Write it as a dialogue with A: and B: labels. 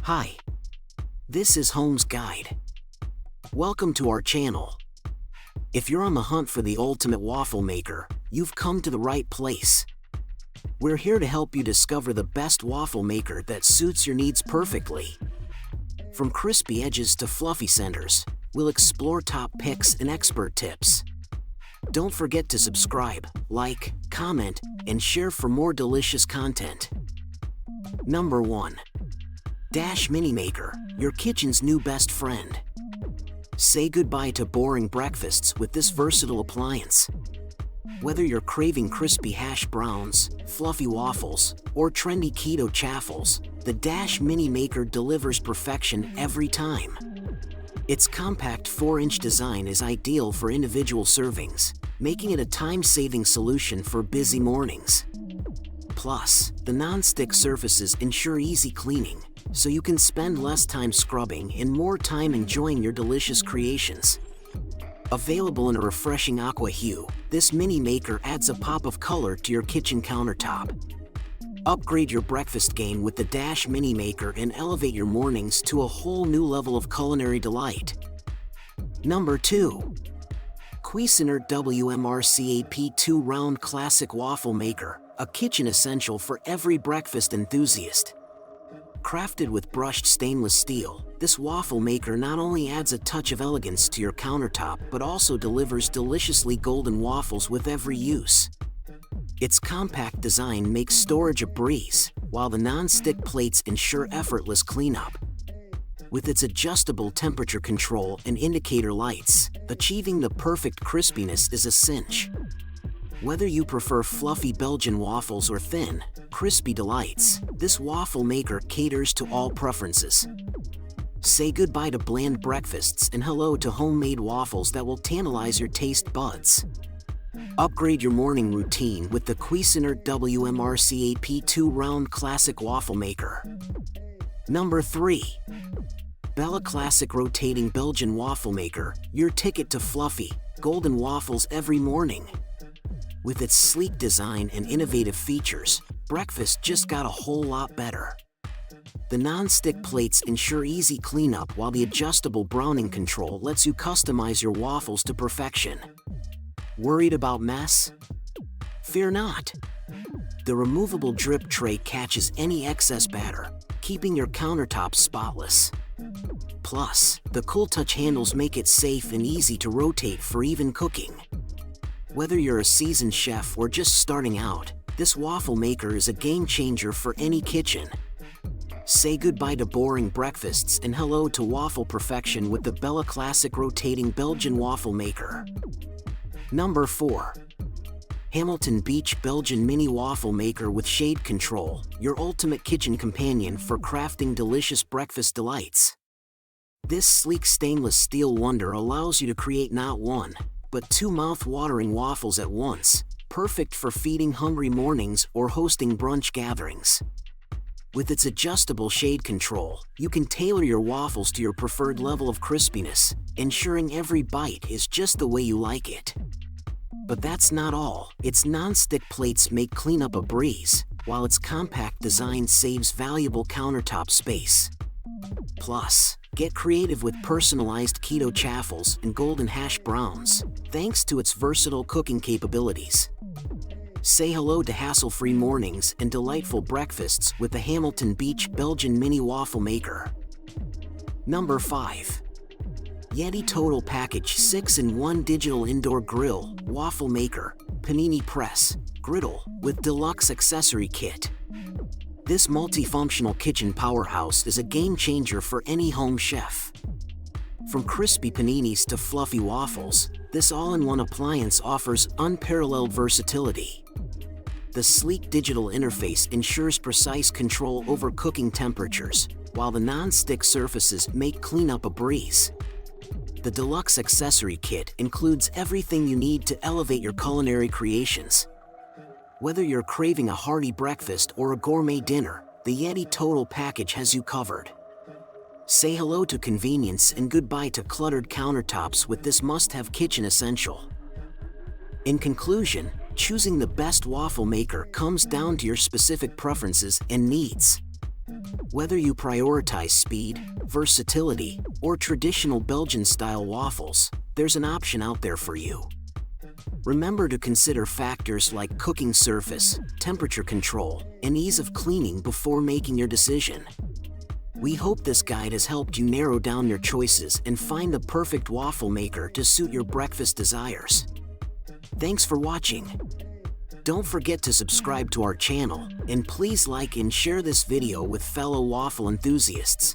A: Hi, this is Home's Guide. Welcome to our channel. If you're on the hunt for the ultimate waffle maker, you've come to the right place. We're here to help you discover the best waffle maker that suits your needs perfectly. From crispy edges to fluffy centers, we'll explore top picks and expert tips. Don't forget to subscribe, like, comment, and share for more delicious content. Number 1. Dash Mini Maker, your kitchen's new best friend. Say goodbye to boring breakfasts with this versatile appliance. Whether you're craving crispy hash browns, fluffy waffles, or trendy keto chaffles, the Dash Mini Maker delivers perfection every time. Its compact 4-inch design is ideal for individual servings, making it a time-saving solution for busy mornings. Plus, the non-stick surfaces ensure easy cleaning, so you can spend less time scrubbing and more time enjoying your delicious creations. Available in a refreshing aqua hue, this mini maker adds a pop of color to your kitchen countertop. Upgrade your breakfast game with the Dash Mini Maker and elevate your mornings to a whole new level of culinary delight. Number 2. Cuisinart WMRCAP2 Round Classic Waffle Maker, a kitchen essential for every breakfast enthusiast. Crafted with brushed stainless steel, this waffle maker not only adds a touch of elegance to your countertop but also delivers deliciously golden waffles with every use. Its compact design makes storage a breeze, while the non-stick plates ensure effortless cleanup. With its adjustable temperature control and indicator lights, achieving the perfect crispiness is a cinch. Whether you prefer fluffy Belgian waffles or thin, crispy delights, this waffle maker caters to all preferences. Say goodbye to bland breakfasts and hello to homemade waffles that will tantalize your taste buds. Upgrade your morning routine with the Cuisinart WMRCAP2 Round Classic Waffle Maker. Number 3. Bella Classic Rotating Belgian Waffle Maker, your ticket to fluffy, golden waffles every morning. With its sleek design and innovative features, breakfast just got a whole lot better. The non-stick plates ensure easy cleanup while the adjustable browning control lets you customize your waffles to perfection. Worried about mess? Fear not. The removable drip tray catches any excess batter, keeping your countertop spotless. Plus, the cool touch handles make it safe and easy to rotate for even cooking. Whether you're a seasoned chef or just starting out, this waffle maker is a game changer for any kitchen. Say goodbye to boring breakfasts and hello to waffle perfection with the Bella Classic Rotating Belgian Waffle Maker. Number 4. Hamilton Beach Belgian Mini Waffle Maker with Shade Control, your ultimate kitchen companion for crafting delicious breakfast delights. This sleek stainless steel wonder allows you to create not one, but 2 mouth-watering waffles at once, perfect for feeding hungry mornings or hosting brunch gatherings. With its adjustable shade control, you can tailor your waffles to your preferred level of crispiness, ensuring every bite is just the way you like it. But that's not all. Its non-stick plates make cleanup a breeze, while its compact design saves valuable countertop space. Plus, get creative with personalized keto chaffles and golden hash browns, thanks to its versatile cooking capabilities. Say hello to hassle-free mornings and delightful breakfasts with the Hamilton Beach Belgian Mini Waffle Maker. Number 5. Yeti Total Package 6-in-1 Digital Indoor Grill, Waffle Maker, Panini Press, Griddle, with Deluxe Accessory Kit. This multifunctional kitchen powerhouse is a game changer for any home chef. From crispy paninis to fluffy waffles, this all-in-one appliance offers unparalleled versatility. The sleek digital interface ensures precise control over cooking temperatures, while the non-stick surfaces make cleanup a breeze. The Deluxe Accessory Kit includes everything you need to elevate your culinary creations. Whether you're craving a hearty breakfast or a gourmet dinner, the Yeti Total Package has you covered. Say hello to convenience and goodbye to cluttered countertops with this must-have kitchen essential. In conclusion, choosing the best waffle maker comes down to your specific preferences and needs. Whether you prioritize speed, versatility, or traditional Belgian-style waffles, there's an option out there for you. Remember to consider factors like cooking surface, temperature control, and ease of cleaning before making your decision. We hope this guide has helped you narrow down your choices and find the perfect waffle maker to suit your breakfast desires. Thanks for watching. Don't forget to subscribe to our channel, and please like and share this video with fellow waffle enthusiasts.